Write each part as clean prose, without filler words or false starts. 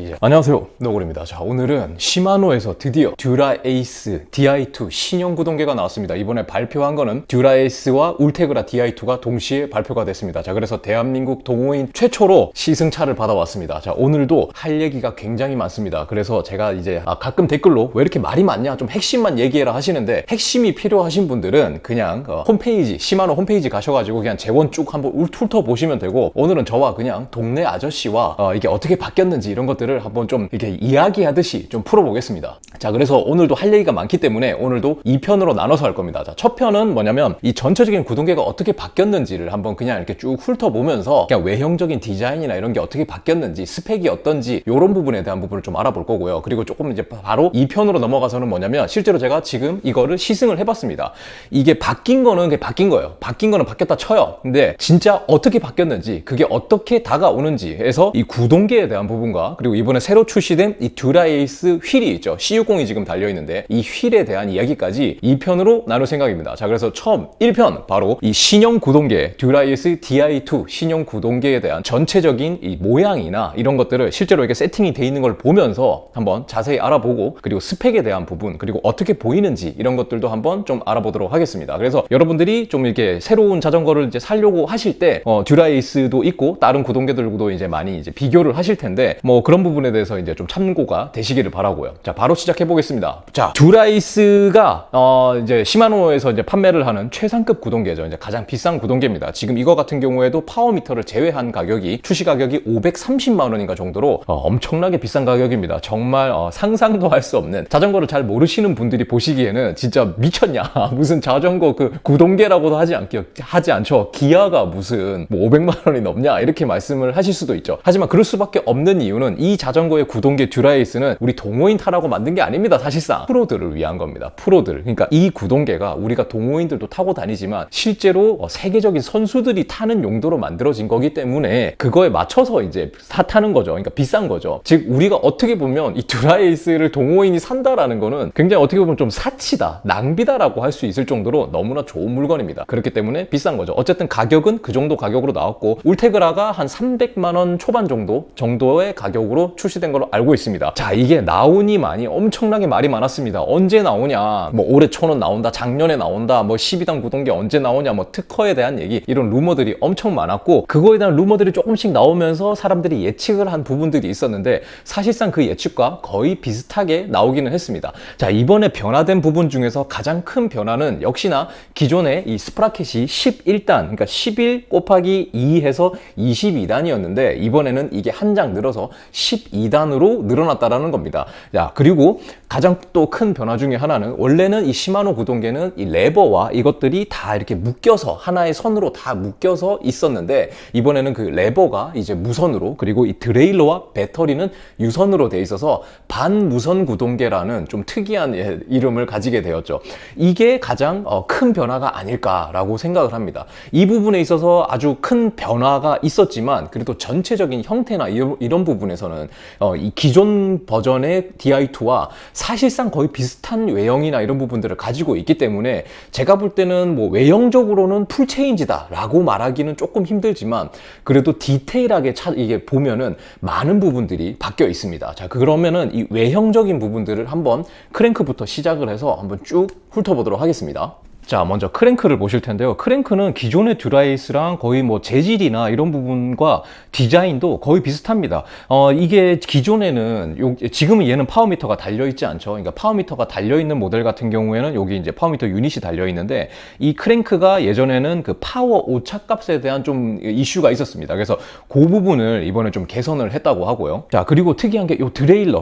이제 안녕하세요, 노골입니다. 자, 오늘은 시마노에서 드디어 듀라에이스 DI2 신형 구동계가 나왔습니다. 이번에 발표한 거는 듀라에이스와 울테그라 DI2가 동시에 발표가 됐습니다. 자, 그래서 대한민국 동호인 최초로 시승차를 받아왔습니다. 자, 오늘도 할 얘기가 굉장히 많습니다. 그래서 제가 이제 가끔 댓글로 왜 이렇게 말이 많냐, 좀 핵심만 얘기해라 하시는데, 핵심이 필요하신 분들은 그냥 홈페이지, 시마노 홈페이지 가셔가지고 그냥 재원 쭉 한번 훑어보시면 되고, 오늘은 저와 그냥 동네 아저씨와 이게 어떻게 바뀌었는지 이런 것들을 한번 좀 이렇게 이야기하듯이 좀 풀어보겠습니다. 자, 그래서 오늘도 할 얘기가 많기 때문에 오늘도 2편으로 나눠서 할 겁니다. 자, 첫 편은 뭐냐면 이 전체적인 구동계가 어떻게 바뀌었는지를 한번 그냥 이렇게 쭉 훑어보면서 그냥 외형적인 디자인이나 이런 게 어떻게 바뀌었는지, 스펙이 어떤지 이런 부분에 대한 부분을 좀 알아볼 거고요. 그리고 조금 이제 바로 2편으로 넘어가서는 뭐냐면, 실제로 제가 지금 이거를 시승을 해봤습니다. 이게 바뀐 거는 그게 바뀐 거예요. 바뀐 거는 바뀌었다 쳐요. 근데 진짜 어떻게 바뀌었는지, 그게 어떻게 다가오는지 해서 이 구동계에 대한 부분과, 그리고 이번에 새로 출시된 이 듀라에이스 휠이 있죠. C60이 지금 달려있는데 이 휠에 대한 이야기까지 2편으로 나눌 생각입니다. 자, 그래서 처음 1편, 바로 이 신형 구동계 듀라에이스 DI2 신형 구동계에 대한 전체적인 이 모양이나 이런 것들을 실제로 이렇게 세팅이 돼 있는 걸 보면서 한번 자세히 알아보고, 그리고 스펙에 대한 부분, 그리고 어떻게 보이는지 이런 것들도 한번 좀 알아보도록 하겠습니다. 그래서 여러분들이 좀 이렇게 새로운 자전거를 이제 사려고 하실 때 듀라에이스도 있고 다른 구동계들도 이제 많이 이제 비교를 하실 텐데, 뭐 그런 부분에 대해서 이제 좀 참고가 되시기를 바라고요. 자, 바로 시작해 보겠습니다. 자, 듀라에이스가 이제 시마노에서 이제 판매를 하는 최상급 구동계죠. 이제 가장 비싼 구동계입니다. 지금 이거 같은 경우에도 파워미터를 제외한 가격이, 출시 가격이 530만 원인가 정도로 엄청나게 비싼 가격입니다. 정말 상상도 할 수 없는, 자전거를 잘 모르시는 분들이 보시기에는 진짜 미쳤냐, 무슨 자전거 그 구동계라고도 하지 않죠. 기아가 무슨 뭐 500만 원이 넘냐, 이렇게 말씀을 하실 수도 있죠. 하지만 그럴 수밖에 없는 이유는, 이 자전거의 구동계 듀라에이스는 우리 동호인 타라고 만든 게 아닙니다. 사실상 프로들을 위한 겁니다. 프로들. 그러니까 이 구동계가 우리가 동호인들도 타고 다니지만 실제로 세계적인 선수들이 타는 용도로 만들어진 거기 때문에 그거에 맞춰서 이제 타는 거죠. 그러니까 비싼 거죠. 즉, 우리가 어떻게 보면 이 듀라에이스를 동호인이 산다라는 거는 굉장히 어떻게 보면 좀 사치다, 낭비다라고 할 수 있을 정도로 너무나 좋은 물건입니다. 그렇기 때문에 비싼 거죠. 어쨌든 가격은 그 정도 가격으로 나왔고, 울테그라가 한 300만 원 초반 정도의 가격으로 출시된 걸로 알고 있습니다. 자, 이게 나오니 많이, 엄청나게 말이 많았습니다. 언제 나오냐, 뭐 올해 초는 나온다, 작년에 나온다, 뭐 12단 구동계 언제 나오냐, 뭐 특허에 대한 얘기, 이런 루머들이 엄청 많았고, 그거에 대한 루머들이 조금씩 나오면서 사람들이 예측을 한 부분들이 있었는데, 사실상 그 예측과 거의 비슷하게 나오기는 했습니다. 자, 이번에 변화된 부분 중에서 가장 큰 변화는 역시나 기존에 이 스프라켓이 11단, 그러니까 11 곱하기 2 해서 22단이었는데 이번에는 이게 한 장 늘어서 12단으로 늘어났다라는 겁니다. 자, 그리고 가장 또 큰 변화 중에 하나는, 원래는 이 시마노 구동계는 이 레버와 이것들이 다 이렇게 묶여서 하나의 선으로 다 묶여서 있었는데, 이번에는 그 레버가 이제 무선으로, 그리고 이 드레일러와 배터리는 유선으로 돼 있어서 반무선 구동계라는 좀 특이한 이름을 가지게 되었죠. 이게 가장 큰 변화가 아닐까라고 생각을 합니다. 이 부분에 있어서 아주 큰 변화가 있었지만, 그래도 전체적인 형태나 이런 부분에서는 이 기존 버전의 DI2와 사실상 거의 비슷한 외형이나 이런 부분들을 가지고 있기 때문에, 제가 볼 때는 뭐 외형적으로는 풀체인지다 라고 말하기는 조금 힘들지만, 그래도 디테일하게 이게 보면은 많은 부분들이 바뀌어 있습니다. 자, 그러면은 이 외형적인 부분들을 한번 크랭크부터 시작을 해서 한번 쭉 훑어보도록 하겠습니다. 자, 먼저 크랭크를 보실 텐데요. 크랭크는 기존의 듀라에이스랑 거의 뭐 재질이나 이런 부분과 디자인도 거의 비슷합니다. 이게 기존에는 지금은 얘는 파워미터가 달려있지 않죠. 그러니까 파워미터가 달려있는 모델 같은 경우에는 여기 이제 파워미터 유닛이 달려있는데, 이 크랭크가 예전에는 그 파워 오차값에 대한 좀 이슈가 있었습니다. 그래서 그 부분을 이번에 좀 개선을 했다고 하고요. 자, 그리고 특이한 게 이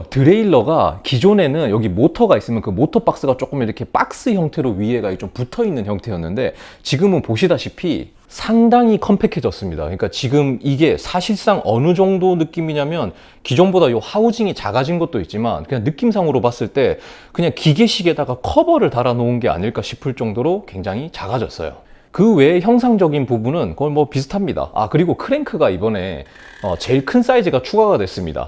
드레일러가 기존에는 여기 모터가 있으면 그 모터 박스가 조금 이렇게 박스 형태로 위에가 좀 붙어 있는 형태였는데, 지금은 보시다시피 상당히 컴팩해졌습니다. 그러니까 지금 이게 사실상 어느 정도 느낌이냐면, 기존보다 이 하우징이 작아진 것도 있지만 그냥 느낌상으로 봤을 때 그냥 기계식에다가 커버를 달아 놓은 게 아닐까 싶을 정도로 굉장히 작아졌어요. 그 외에 형상적인 부분은 거의 뭐 비슷합니다. 그리고 크랭크가 이번에 제일 큰 사이즈가 추가가 됐습니다.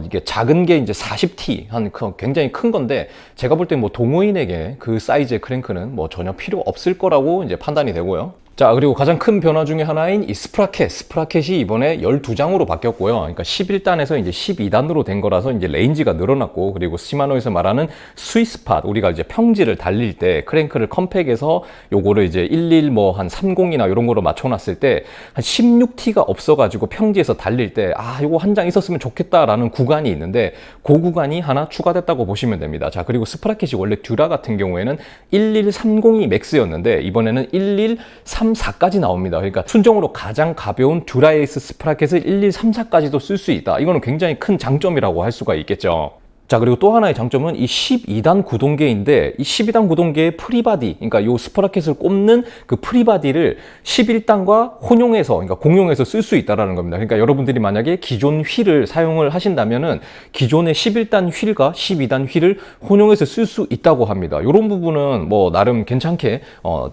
이게 작은 게 이제 40T 한 굉장히 큰 건데, 제가 볼 때 뭐 동호인에게 그 사이즈의 크랭크는 뭐 전혀 필요 없을 거라고 이제 판단이 되고요. 자, 그리고 가장 큰 변화 중에 하나인 이 스프라켓이 이번에 12장으로 바뀌었고요. 그러니까 11단에서 이제 12단으로 된 거라서 이제 레인지가 늘어났고, 그리고 시마노에서 말하는 스위스팟, 우리가 이제 평지를 달릴 때 크랭크를 컴팩해서 요거를 이제 11 뭐 한 30이나 이런 거로 맞춰놨을 때 한 16T가 없어가지고 평지에서 달릴 때 요거 한 장 있었으면 좋겠다라는 구간이 있는데, 그 구간이 하나 추가됐다고 보시면 됩니다. 자, 그리고 스프라켓이 원래 듀라 같은 경우에는 1130이 맥스였는데 이번에는 1134까지 나옵니다. 그러니까 순정으로 가장 가벼운 듀라에이스 스프라켓을 1134까지도 쓸 수 있다. 이거는 굉장히 큰 장점이라고 할 수가 있겠죠. 자, 그리고 또 하나의 장점은 이 12단 구동계인데, 이 12단 구동계의 프리바디, 그러니까 요 스프라켓을 꼽는 그 프리바디를 11단과 혼용해서, 그러니까 공용해서 쓸 수 있다라는 겁니다. 그러니까 여러분들이 만약에 기존 휠을 사용을 하신다면은 기존의 11단 휠과 12단 휠을 혼용해서 쓸 수 있다고 합니다. 이런 부분은 뭐 나름 괜찮게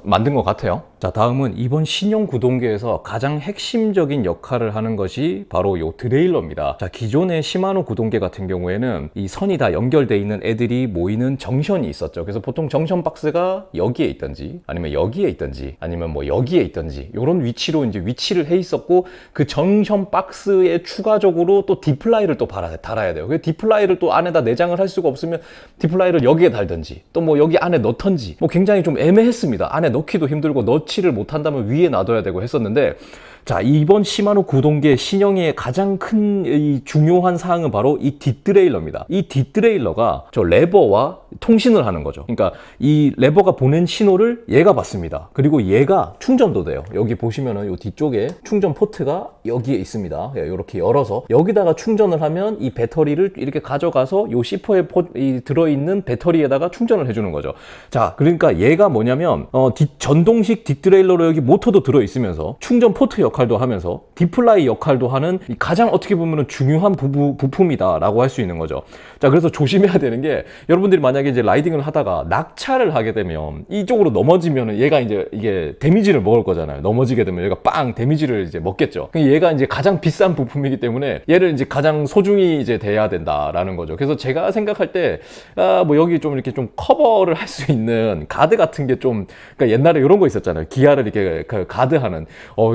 만든 것 같아요. 자, 다음은 이번 신형 구동계에서 가장 핵심적인 역할을 하는 것이 바로 요 드레일러입니다. 자, 기존의 시마노 구동계 같은 경우에는 이 선이 다 연결되어 있는 애들이 모이는 정션이 있었죠. 그래서 보통 정션 박스가 여기에 있던지, 아니면 여기에 있던지, 아니면 뭐 여기에 있던지, 이런 위치로 이제 위치를 해 있었고, 그 정션 박스에 추가적으로 또 디플라이를 또 달아야 돼요. 그 디플라이를 또 안에다 내장을 할 수가 없으면 디플라이를 여기에 달든지, 또 뭐 여기 안에 넣던지, 뭐 굉장히 좀 애매했습니다. 안에 넣기도 힘들고 넣지를 못한다면 위에 놔둬야 되고 했었는데, 자, 이번 시마노 구동계 신형의 가장 큰 이 중요한 사항은 바로 이 뒷드레일러입니다. 이 뒷드레일러가 저 레버와 통신을 하는 거죠. 그러니까 이 레버가 보낸 신호를 얘가 받습니다. 그리고 얘가 충전도 돼요. 여기 보시면은 이 뒤쪽에 충전 포트가 여기에 있습니다. 이렇게 열어서 여기다가 충전을 하면 이 배터리를 이렇게 가져가서 이 C4에 들어있는 배터리에다가 충전을 해주는 거죠. 자, 그러니까 얘가 뭐냐면 전동식 뒷드레일러로 여기 모터도 들어있으면서 충전 포트 역할도 하면서 디플라이 역할도 하는 가장 어떻게 보면 중요한 부품이다라고 할 수 있는 거죠. 자, 그래서 조심해야 되는 게, 여러분들이 만약에 이제 라이딩을 하다가 낙차를 하게 되면 이쪽으로 넘어지면은 얘가 이제 이게 데미지를 먹을 거잖아요. 넘어지게 되면 얘가 빵 데미지를 이제 먹겠죠. 얘가 이제 가장 비싼 부품이기 때문에 얘를 이제 가장 소중히 이제 대해야 된다라는 거죠. 그래서 제가 생각할 때 뭐 여기 좀 이렇게 좀 커버를 할 수 있는 가드 같은 게 좀, 그러니까 옛날에 이런 거 있었잖아요. 기아를 이렇게 가드하는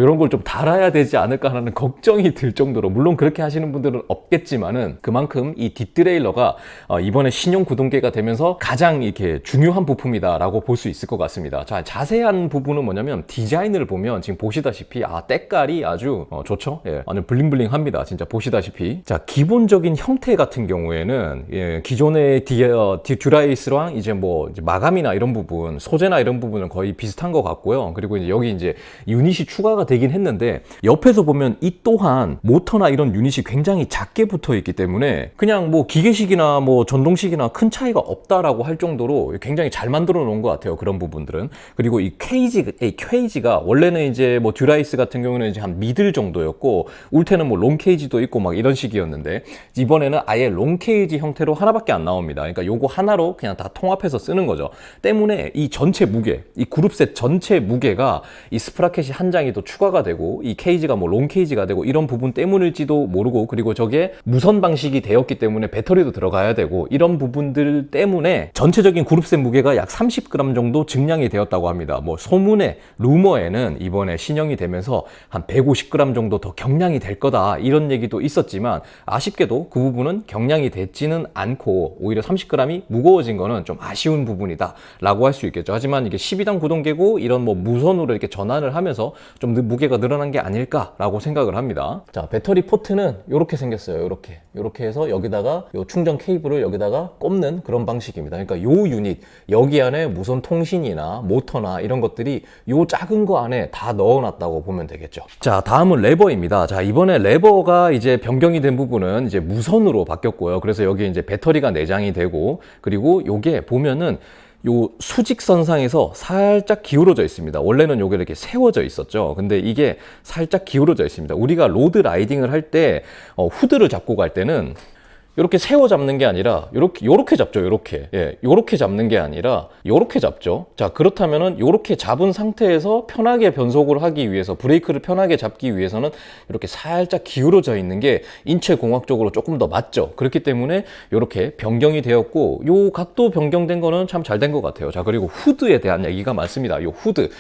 이런 걸 좀 달아야 되지 않을까 하는 걱정이 들 정도로, 물론 그렇게 하시는 분들은 없겠지만은 그만큼 이 뒷드레일러가 이번에 신형 구동계가 되면서 가장 이렇게 중요한 부품이다라고 볼 수 있을 것 같습니다. 자, 자세한 부분은 뭐냐면 디자인을 보면 지금 보시다시피 때깔이 아주 좋죠. 예, 아주 블링블링합니다. 진짜 보시다시피. 자, 기본적인 형태 같은 경우에는 기존의 듀라에이스랑 이제 뭐 마감이나 이런 부분, 소재나 이런 부분은 거의 비슷한 것 같고요. 그리고 이제 여기 이제 유닛이 추가가 되긴 했는데, 옆에서 보면 이 또한 모터나 이런 유닛이 굉장히 작게 붙어 있기 때문에 그냥 뭐 기계식이나 뭐 전동식이나 큰 차이가 없다라고 할 정도로 굉장히 잘 만들어 놓은 것 같아요. 그런 부분들은. 그리고 이 케이지가 원래는 이제 뭐 듀라이스 같은 경우는 이제 한 미들 정도였고, 울테는 뭐 롱 케이지도 있고 막 이런 식이었는데, 이번에는 아예 롱 케이지 형태로 하나밖에 안 나옵니다. 그러니까 요거 하나로 그냥 다 통합해서 쓰는 거죠. 때문에 이 전체 무게, 이 그룹셋 전체 무게가 이 스프라켓이 한 장이 더 추가가 되고, 이 케이지가 뭐 롱 케이지가 되고, 이런 부분 때문일지도 모르고, 그리고 저게 무선 방식이 되었기 때문에 배터리도 들어가야 되고, 이런 부분들 때문에 전체적인 그룹셋 무게가 약 30g 정도 증량이 되었다고 합니다. 뭐 소문에, 루머에는 이번에 신형이 되면서 한 150g 정도 더 경량이 될 거다, 이런 얘기도 있었지만, 아쉽게도 그 부분은 경량이 됐지는 않고 오히려 30g이 무거워진 거는 좀 아쉬운 부분이다 라고 할 수 있겠죠. 하지만 이게 12단 구동계고 이런 뭐 무선으로 이렇게 전환을 하면서 좀 무게가 늘어난 게 아닐까라고 생각을 합니다. 자, 배터리 포트는 이렇게 생겼어요. 이렇게 해서 여기다가 요 충전 케이블을 여기다가 꼽는 그런 방식입니다. 그러니까 요 유닛, 여기 안에 무선 통신이나 모터나 이런 것들이 요 작은 거 안에 다 넣어놨다고 보면 되겠죠. 자, 다음은 레버입니다. 자, 이번에 레버가 이제 변경이 된 부분은 이제 무선으로 바뀌었고요. 그래서 여기 이제 배터리가 내장이 되고, 그리고 요게 보면은 요 수직선상에서 살짝 기울어져 있습니다. 원래는 요게 이렇게 세워져 있었죠. 근데 이게 살짝 기울어져 있습니다. 우리가 로드 라이딩을 할 때 후드를 잡고 갈 때는 이렇게 세워 잡는 게 아니라 요렇게 잡죠. 요렇게. 예. 요렇게 잡는 게 아니라 요렇게 잡죠. 자, 그렇다면은 요렇게 잡은 상태에서 편하게 변속을 하기 위해서, 브레이크를 편하게 잡기 위해서는 이렇게 살짝 기울어져 있는 게 인체 공학적으로 조금 더 맞죠. 그렇기 때문에 요렇게 변경이 되었고, 요 각도 변경된 거는 참 잘 된 것 같아요. 자, 그리고 후드에 대한 얘기가 많습니다. 요 후드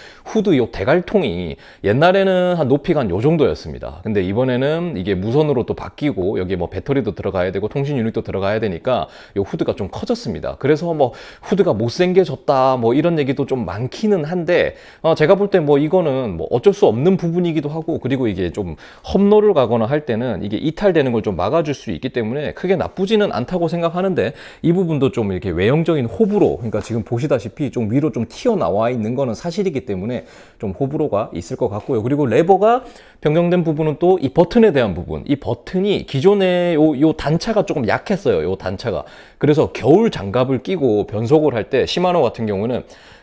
요 대갈통이 옛날에는 한 높이가 한 요 정도였습니다. 근데 이번에는 이게 무선으로 또 바뀌고, 여기 뭐 배터리도 들어가야 되고 통신 유닛도 들어가야 되니까 요 후드가 좀 커졌습니다. 그래서 뭐 후드가 못생겨졌다 뭐 이런 얘기도 좀 많기는 한데, 제가 볼 때 뭐 이거는 뭐 어쩔 수 없는 부분이기도 하고, 그리고 이게 좀 험로를 가거나 할 때는 이게 이탈되는 걸 좀 막아줄 수 있기 때문에 크게 나쁘지는 않다고 생각하는데, 이 부분도 좀 이렇게 외형적인 호불호, 그러니까 지금 보시다시피 좀 위로 좀 튀어나와 있는 거는 사실이기 때문에 좀 호불호가 있을 것 같고요. 그리고 레버가 변경된 부분은 또 이 버튼에 대한 부분, 이 버튼이 기존에 요 단차가 조금 약했어요. 요 단차가. 그래서 겨울 장갑을 끼고 변속을 할 때 시마노 같은 경우는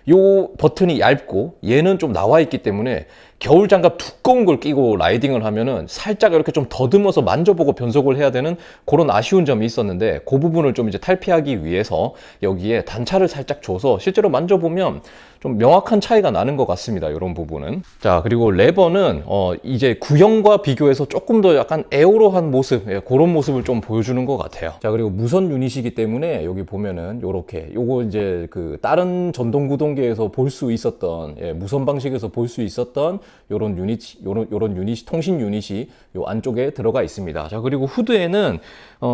요 버튼이 얇고 얘는 좀 나와 있기 때문에 겨울 장갑 두꺼운 걸 끼고 라이딩을 하면은 살짝 이렇게 좀 더듬어서 만져보고 변속을 해야 되는 그런 아쉬운 점이 있었는데, 그 부분을 좀 이제 탈피하기 위해서 여기에 단차를 살짝 줘서 실제로 만져보면 좀 명확한 차이가 나는 것 같습니다. 이런 부분은. 자, 그리고 레버는 이제 구형과 비교해서 조금 더 약간 에어로한 모습, 예, 그런 모습을 좀 보여주는 것 같아요. 자, 그리고 무선 유닛이기 때문에 여기 보면은 요렇게, 요거 이제 그 다른 전동 구동계에서 볼 수 있었던, 예, 무선 방식에서 볼 수 있었던 요런 유닛, 통신 유닛이 요 안쪽에 들어가 있습니다. 자, 그리고 후드에는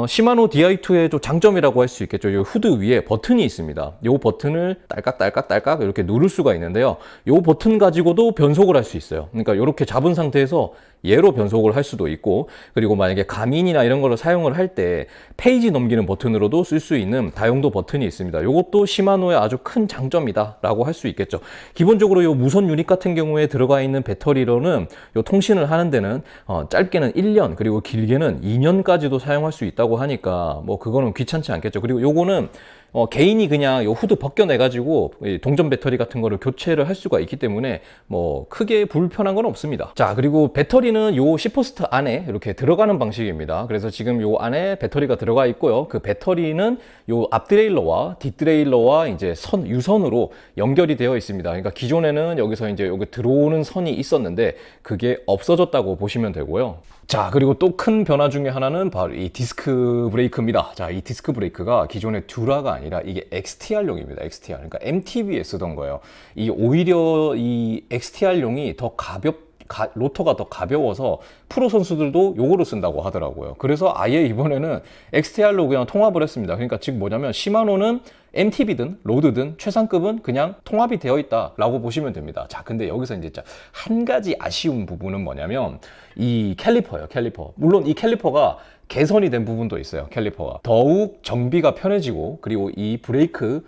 시마노 DI2의 좀 장점이라고 할 수 있겠죠. 요 후드 위에 버튼이 있습니다. 요 버튼을 딸깍 이렇게 누를 수가 있는데요. 요 버튼 가지고도 변속을 할 수 있어요. 그러니까 이렇게 잡은 상태에서 얘로 변속을 할 수도 있고, 그리고 만약에 가민이나 이런 거를 사용을 할 때 페이지 넘기는 버튼으로도 쓸 수 있는 다용도 버튼이 있습니다. 이것도 시마노의 아주 큰 장점이다 라고 할 수 있겠죠. 기본적으로 이 무선 유닛 같은 경우에 들어가 있는 배터리로는 이 통신을 하는 데는 짧게는 1년, 그리고 길게는 2년까지도 사용할 수 있다고 하니까 뭐 그거는 귀찮지 않겠죠. 그리고 요거는 개인이 그냥 요 후드 벗겨내가지고 동전 배터리 같은 거를 교체를 할 수가 있기 때문에 뭐 크게 불편한 건 없습니다. 자, 그리고 배터리는 요 시퍼스트 안에 이렇게 들어가는 방식입니다. 그래서 지금 요 안에 배터리가 들어가 있고요. 그 배터리는 요 앞 드레일러와 뒷 드레일러와 이제 유선으로 연결이 되어 있습니다. 그러니까 기존에는 여기서 이제 여기 들어오는 선이 있었는데 그게 없어졌다고 보시면 되고요. 자, 그리고 또 큰 변화 중에 하나는 바로 이 디스크 브레이크입니다. 자, 이 디스크 브레이크가 기존의 듀라가 아니라 이게 XTR용입니다. XTR. 그러니까 MTB에 쓰던 거예요. 이 오히려 이 XTR용이 더 로터가 더 가벼워서 프로 선수들도 요거로 쓴다고 하더라고요. 그래서 아예 이번에는 XTR로 그냥 통합을 했습니다. 그러니까 지금 뭐냐면 시마노는 MTB든 로드든 최상급은 그냥 통합이 되어 있다라고 보시면 됩니다. 자, 근데 여기서 이제 한 가지 아쉬운 부분은 뭐냐면 이 캘리퍼예요. 캘리퍼. 물론 이 캘리퍼가 개선이 된 부분도 있어요. 캘리퍼가 더욱 정비가 편해지고, 그리고 이 브레이크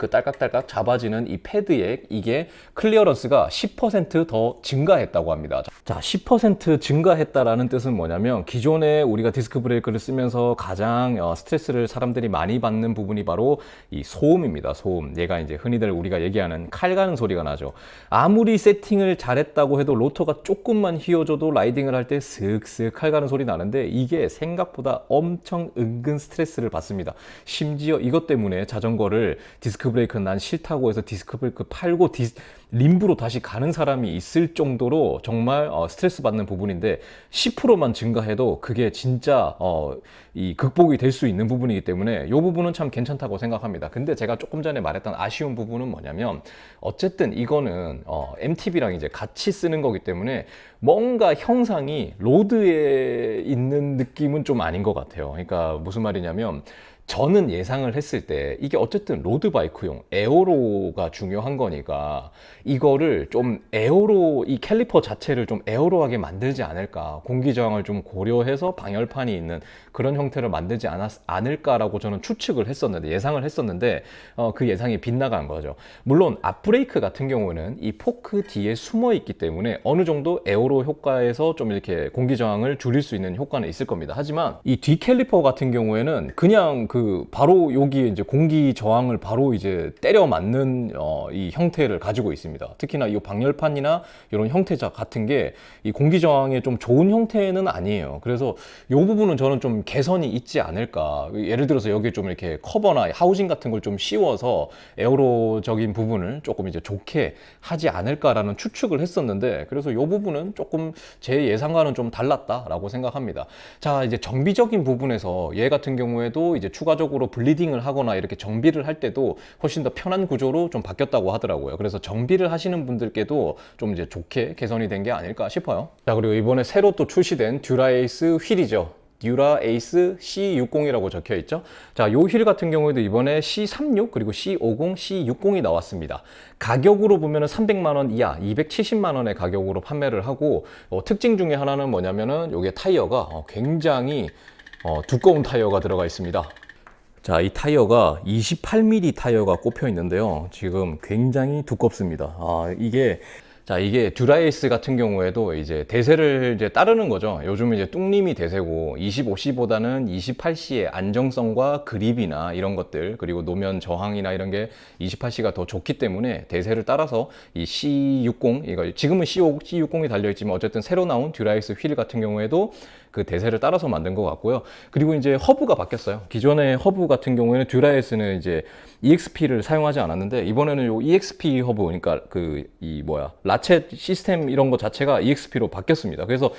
딸깍딸깍 잡아지는 이 패드에 이게 클리어런스가 10% 더 증가했다고 합니다. 자, 10% 증가했다라는 뜻은 뭐냐면 기존에 우리가 디스크 브레이크를 쓰면서 가장 스트레스를 사람들이 많이 받는 부분이 바로 이 소음입니다. 소음. 얘가 이제 흔히들 우리가 얘기하는 칼 가는 소리가 나죠. 아무리 세팅을 잘했다고 해도 로터가 조금만 휘어져도 라이딩을 할 때 슥슥 칼 가는 소리 나는데, 이게 생각보다 엄청 은근 스트레스를 받습니다. 심지어 이것 때문에 자전거를 디스크 브레이크는 난 싫다고 해서 디스크 브레이크 팔고 림브로 다시 가는 사람이 있을 정도로 정말 스트레스 받는 부분인데, 10%만 증가해도 그게 진짜 이 극복이 될 수 있는 부분이기 때문에 이 부분은 참 괜찮다고 생각합니다. 근데 제가 조금 전에 말했던 아쉬운 부분은 뭐냐면, 어쨌든 이거는 MTB랑 이제 같이 쓰는 거기 때문에 뭔가 형상이 로드에 있는 느낌은 좀 아닌 것 같아요. 그러니까 무슨 말이냐면, 저는 예상을 했을 때 이게 어쨌든 로드바이크용 에어로가 중요한 거니까 이거를 좀 에어로, 이 캘리퍼 자체를 좀 에어로하게 만들지 않을까, 공기 저항을 좀 고려해서 방열판이 있는 그런 형태를 만들지 않을까라고 저는 추측을 했었는데, 예상을 했었는데 그 예상이 빗나간 거죠. 물론 앞브레이크 같은 경우는 이 포크 뒤에 숨어 있기 때문에 어느 정도 에어로 효과에서 좀 이렇게 공기 저항을 줄일 수 있는 효과는 있을 겁니다. 하지만 이 뒤 캘리퍼 같은 경우에는 그냥 그 바로 여기에 이제 공기 저항을 바로 이제 때려 맞는 이 형태를 가지고 있습니다. 특히나 이 방열판이나 이런 형태작 같은 게 이 공기 저항에 좀 좋은 형태는 아니에요. 그래서 이 부분은 저는 좀 개선이 있지 않을까. 예를 들어서 여기에 좀 이렇게 커버나 하우징 같은 걸 좀 씌워서 에어로적인 부분을 조금 이제 좋게 하지 않을까라는 추측을 했었는데, 그래서 이 부분은 조금 제 예상과는 좀 달랐다라고 생각합니다. 자, 이제 정비적인 부분에서 얘 같은 경우에도 이제 추가적으로 블리딩을 하거나 이렇게 정비를 할 때도 훨씬 더 편한 구조로 좀 바뀌었다고 하더라고요. 그래서 정비를 하시는 분들께도 좀 이제 좋게 개선이 된 게 아닐까 싶어요. 자, 그리고 이번에 새로 또 출시된 듀라에이스 휠이죠. 듀라에이스 C60이라고 적혀 있죠. 자, 요 휠 같은 경우에도 이번에 C36 그리고 C50, C60이 나왔습니다. 가격으로 보면은 300만 원 이하, 270만 원의 가격으로 판매를 하고, 특징 중에 하나는 뭐냐면은 요게 타이어가 굉장히 두꺼운 타이어가 들어가 있습니다. 자, 이 타이어가 28mm 타이어가 꼽혀 있는데요. 지금 굉장히 두껍습니다. 이게 듀라에이스 같은 경우에도 이제 대세를 이제 따르는 거죠. 요즘 이제 뚱림이 대세고 25C보다는 28C의 안정성과 그립이나 이런 것들, 그리고 노면 저항이나 이런 게 28C가 더 좋기 때문에 대세를 따라서 이 C60, 이거 지금은 C60이 달려있지만 어쨌든 새로 나온 듀라에이스 휠 같은 경우에도 그 대세를 따라서 만든 것 같고요. 그리고 이제 허브가 바뀌었어요. 기존의 허브 같은 경우에는 듀라에이스는 이제 EXP를 사용하지 않았는데, 이번에는 요 EXP 허브, 그러니까 라쳇 시스템 이런 거 자체가 EXP로 바뀌었습니다. 그래서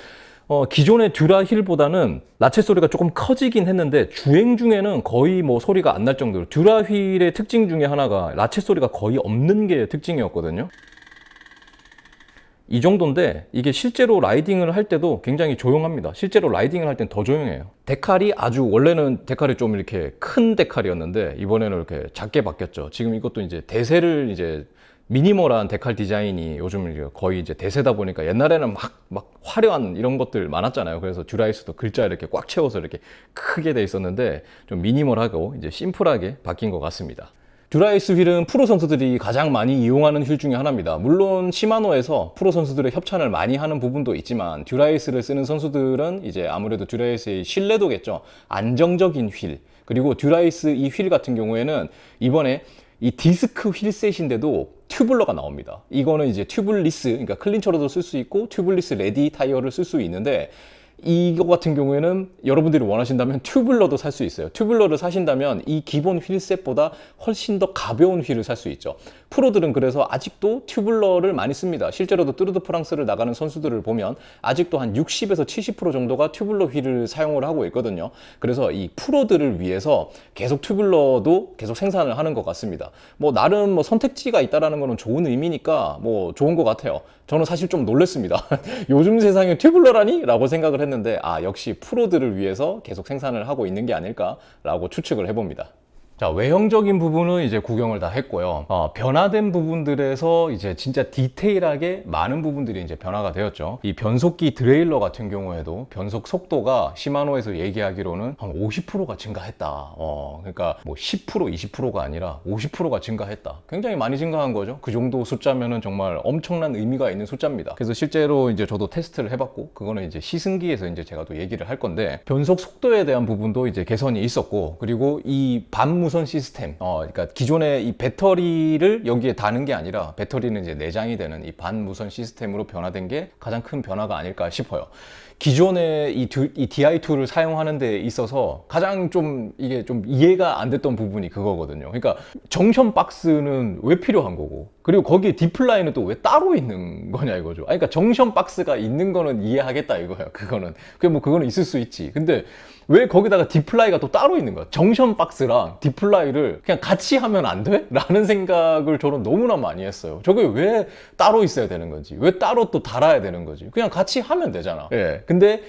기존의 듀라 휠보다는 라쳇 소리가 조금 커지긴 했는데 주행 중에는 거의 뭐 소리가 안 날 정도로, 듀라 휠의 특징 중에 하나가 라쳇 소리가 거의 없는 게 특징이었거든요. 이 정도인데 이게 실제로 라이딩을 할 때도 굉장히 조용합니다. 실제로 라이딩을 할 땐 더 조용해요. 데칼이 원래는 데칼이 좀 이렇게 큰 데칼이었는데 이번에는 이렇게 작게 바뀌었죠. 지금 이것도 이제 대세를 이제 미니멀한 데칼 디자인이 요즘 거의 이제 대세다 보니까, 옛날에는 막 화려한 이런 것들 많았잖아요. 그래서 듀라이스도 글자 이렇게 꽉 채워서 이렇게 크게 돼 있었는데 좀 미니멀하고 이제 심플하게 바뀐 것 같습니다. 듀라에이스 휠은 프로 선수들이 가장 많이 이용하는 휠 중에 하나입니다. 물론 시마노에서 프로 선수들의 협찬을 많이 하는 부분도 있지만, 듀라에이스를 쓰는 선수들은 이제 아무래도 듀라에이스의 신뢰도겠죠. 안정적인 휠. 그리고 듀라에이스 이 휠 같은 경우에는 이번에 이 디스크 휠셋인데도 튜블러가 나옵니다. 이거는 이제 튜블리스, 그러니까 클린처로도 쓸 수 있고 튜블리스 레디 타이어를 쓸 수 있는데, 이거 같은 경우에는 여러분들이 원하신다면 튜블러도 살 수 있어요. 튜블러를 사신다면 이 기본 휠셋보다 훨씬 더 가벼운 휠을 살 수 있죠. 프로들은 그래서 아직도 튜블러를 많이 씁니다. 실제로도 뚜르드 프랑스를 나가는 선수들을 보면 아직도 한 60에서 70% 정도가 튜블러 휠을 사용을 하고 있거든요. 그래서 이 프로들을 위해서 계속 튜블러도 계속 생산을 하는 것 같습니다. 뭐 나름 뭐 선택지가 있다라는 거는 좋은 의미니까 뭐 좋은 것 같아요. 저는 사실 좀 놀랐습니다. 요즘 세상에 튜블러라니? 라고 생각을 했는데, 역시 프로들을 위해서 계속 생산을 하고 있는 게 아닐까라고 추측을 해봅니다. 자, 외형적인 부분은 이제 구경을 다 했고요. 변화된 부분들에서 이제 진짜 디테일하게 많은 부분들이 이제 변화가 되었죠. 이 변속기 드레일러 같은 경우에도 변속 속도가 시마노에서 얘기하기로는 한 50%가 증가했다. 그러니까 뭐 10%, 20%가 아니라 50%가 증가했다. 굉장히 많이 증가한 거죠. 그 정도 숫자면은 정말 엄청난 의미가 있는 숫자입니다. 그래서 실제로 이제 저도 테스트를 해봤고, 그거는 이제 시승기에서 이제 제가 또 얘기를 할 건데, 변속 속도에 대한 부분도 이제 개선이 있었고, 그리고 이 반무선 시스템, 그러니까 기존의 이 배터리를 여기에 다는 게 아니라 배터리는 이제 내장이 되는 이 반무선 시스템으로 변화된 게 가장 큰 변화가 아닐까 싶어요. 기존에 이 DI2를 사용하는 데 있어서 가장 좀 이게 좀 이해가 안 됐던 부분이 그거거든요. 그러니까 정션 박스는 왜 필요한 거고, 그리고 거기에 디플라이는 또 왜 따로 있는 거냐 이거죠. 그러니까 정션 박스가 있는 거는 이해하겠다 이거예요. 그거는 있을 수 있지. 근데 왜 거기다가 디플라이가 또 따로 있는 거야? 정션 박스랑 디플라이를 그냥 같이 하면 안 돼? 라는 생각을 저는 너무나 많이 했어요. 저게 왜 따로 있어야 되는 건지, 왜 따로 또 달아야 되는 건지, 그냥 같이 하면 되잖아. 예. 근데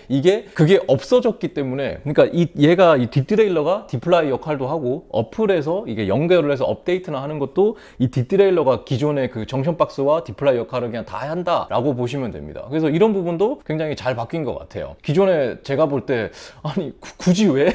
그게 없어졌기 때문에, 그러니까 얘가 이 뒷드레일러가 디플라이 역할도 하고, 어플에서 이게 연결을 해서 업데이트나 하는 것도 이 뒷드레일러가 기존의 그 정션 박스와 디플라이 역할을 그냥 다 한다라고 보시면 됩니다. 그래서 이런 부분도 굉장히 잘 바뀐 것 같아요. 기존에 제가 볼 때 굳이 왜?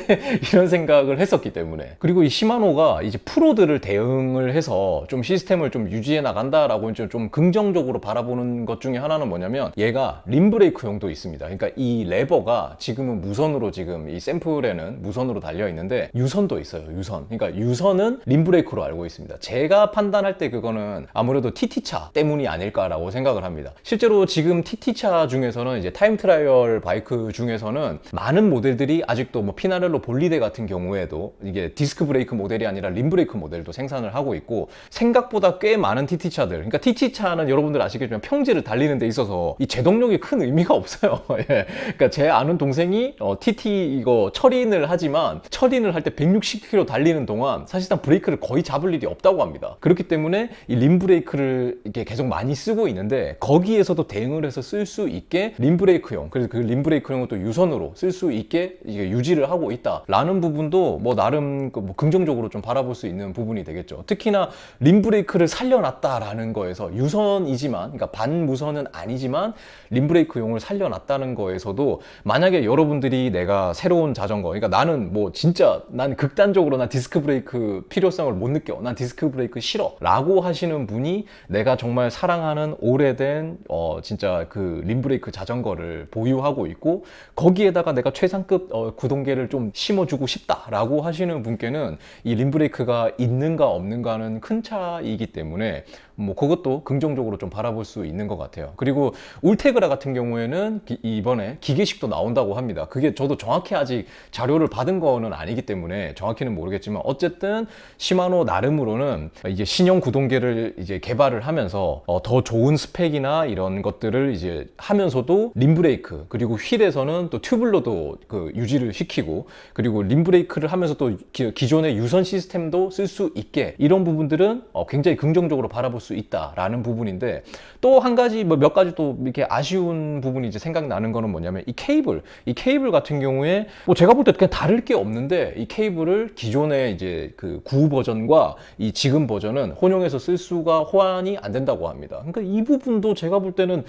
이런 생각을 했었기 때문에. 그리고 이 시마노가 이제 프로들을 대응을 해서 좀 시스템을 좀 유지해 나간다라고 좀 긍정적으로 바라보는 것 중에 하나는 뭐냐면, 얘가 림브레이크용도 있습니다. 그러니까 그러니까 이 레버가 지금은 무선으로 지금 이 샘플에는 무선으로 달려 있는데 유선도 있어요. 유선. 그러니까 유선은 림브레이크로 알고 있습니다. 제가 판단할 때 그거는 아무래도 TT차 때문이 아닐까라고 생각을 합니다. 실제로 지금 TT차 중에서는 이제 타임 트라이얼 바이크 중에서는 많은 모델들이 아직도 뭐 피나렐로 볼리데 같은 경우에도 이게 디스크 브레이크 모델이 아니라 림브레이크 모델도 생산을 하고 있고 생각보다 꽤 많은 TT차들, 그러니까 TT차는 여러분들 아시겠지만 평지를 달리는 데 있어서 이 제동력이 큰 의미가 없어요. 예. 그러니까 제 아는 동생이 TT 이거 철인을 하지만 철인을 할 때 160km 달리는 동안 사실상 브레이크를 거의 잡을 일이 없다고 합니다. 그렇기 때문에 이 림브레이크를 이렇게 계속 많이 쓰고 있는데 거기에서도 대응을 해서 쓸 수 있게 림브레이크용, 그래서 그 림브레이크용을 또 유선으로 쓸 수 있게 이게 유지를 하고 있다라는 부분도 뭐 나름 뭐 긍정적으로 좀 바라볼 수 있는 부분이 되겠죠. 특히나 림브레이크를 살려놨다라는 거에서 유선이지만, 그러니까 반무선은 아니지만 림브레이크용을 살려놨다는 거에서도 만약에 여러분들이 내가 새로운 자전거, 그러니까 나는 뭐 진짜 난 극단적으로 난 디스크 브레이크 필요성을 못 느껴, 난 디스크 브레이크 싫어 라고 하시는 분이 내가 정말 사랑하는 오래된 진짜 그 림브레이크 자전거를 보유하고 있고 거기에다가 내가 최상급 구동계를 좀 심어주고 싶다라고 하시는 분께는 이 림브레이크가 있는가 없는가는 큰 차이기 때문에 뭐 그것도 긍정적으로 좀 바라볼 수 있는 것 같아요. 그리고 울테그라 같은 경우에는 이번에 기계식도 나온다고 합니다. 그게 저도 정확히 아직 자료를 받은 거는 아니기 때문에 정확히는 모르겠지만 어쨌든 시마노 나름으로는 이제 신형 구동계를 이제 개발을 하면서 더 좋은 스펙이나 이런 것들을 이제 하면서도 림브레이크 그리고 휠에서는 또 튜블러도 그 유지를 시키고 그리고 림브레이크를 하면서 또 기존의 유선 시스템도 쓸 수 있게 이런 부분들은 굉장히 긍정적으로 바라볼 수 있다라는 부분인데 또 한 가지 뭐 몇 가지 또 이렇게 아쉬운 부분이 이제 생각나는 거는 뭐냐면 이 케이블 같은 경우에 뭐 제가 볼 때 그냥 다를 게 없는데 이 케이블을 기존의 이제 그 구 버전과 이 지금 버전은 혼용해서 쓸 수가 호환이 안 된다고 합니다. 그러니까 이 부분도 제가 볼 때는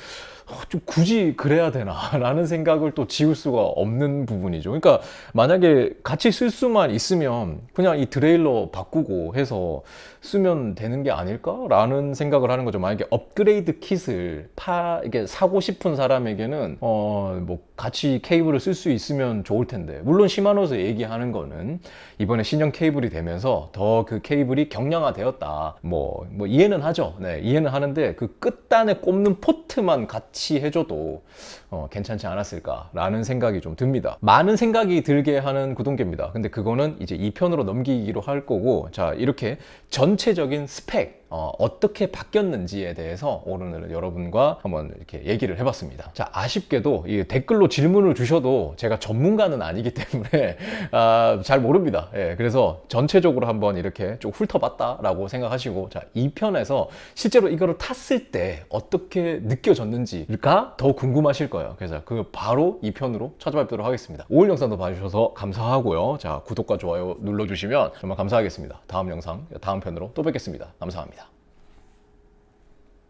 좀 굳이 그래야 되나 라는 생각을 또 지울 수가 없는 부분이죠. 그러니까 만약에 같이 쓸 수만 있으면 그냥 이 드레일러 바꾸고 해서 쓰면 되는 게 아닐까 라는 생각을 하는 거죠. 만약에 업그레이드 킷을 이게 사고 싶은 사람에게는 뭐 같이 케이블을 쓸 수 있으면 좋을 텐데, 물론 시마노에서 얘기하는 거는 이번에 신형 케이블이 되면서 더 그 케이블이 경량화 되었다 뭐 이해는 하죠. 네, 이해는 하는데 그 끝단에 꼽는 포트만 같이 해줘도 괜찮지 않았을까라는 생각이 좀 듭니다. 많은 생각이 들게 하는 구동계입니다. 근데 그거는 이제 2편으로 넘기기로 할 거고, 자 이렇게 전체적인 스펙 어떻게 바뀌었는지에 대해서 오늘은 여러분과 한번 이렇게 얘기를 해봤습니다. 자, 아쉽게도 이 댓글로 질문을 주셔도 제가 전문가는 아니기 때문에 잘 모릅니다. 예, 그래서 전체적으로 한번 이렇게 좀 훑어봤다라고 생각하시고, 자 2편에서 실제로 이거를 탔을 때 어떻게 느껴졌는지가 더 궁금하실 거예요. 그래서 그 바로 2편으로 찾아뵙도록 하겠습니다. 오늘 영상도 봐주셔서 감사하고요. 자, 구독과 좋아요 눌러주시면 정말 감사하겠습니다. 다음 영상, 다음 편으로 또 뵙겠습니다. 감사합니다.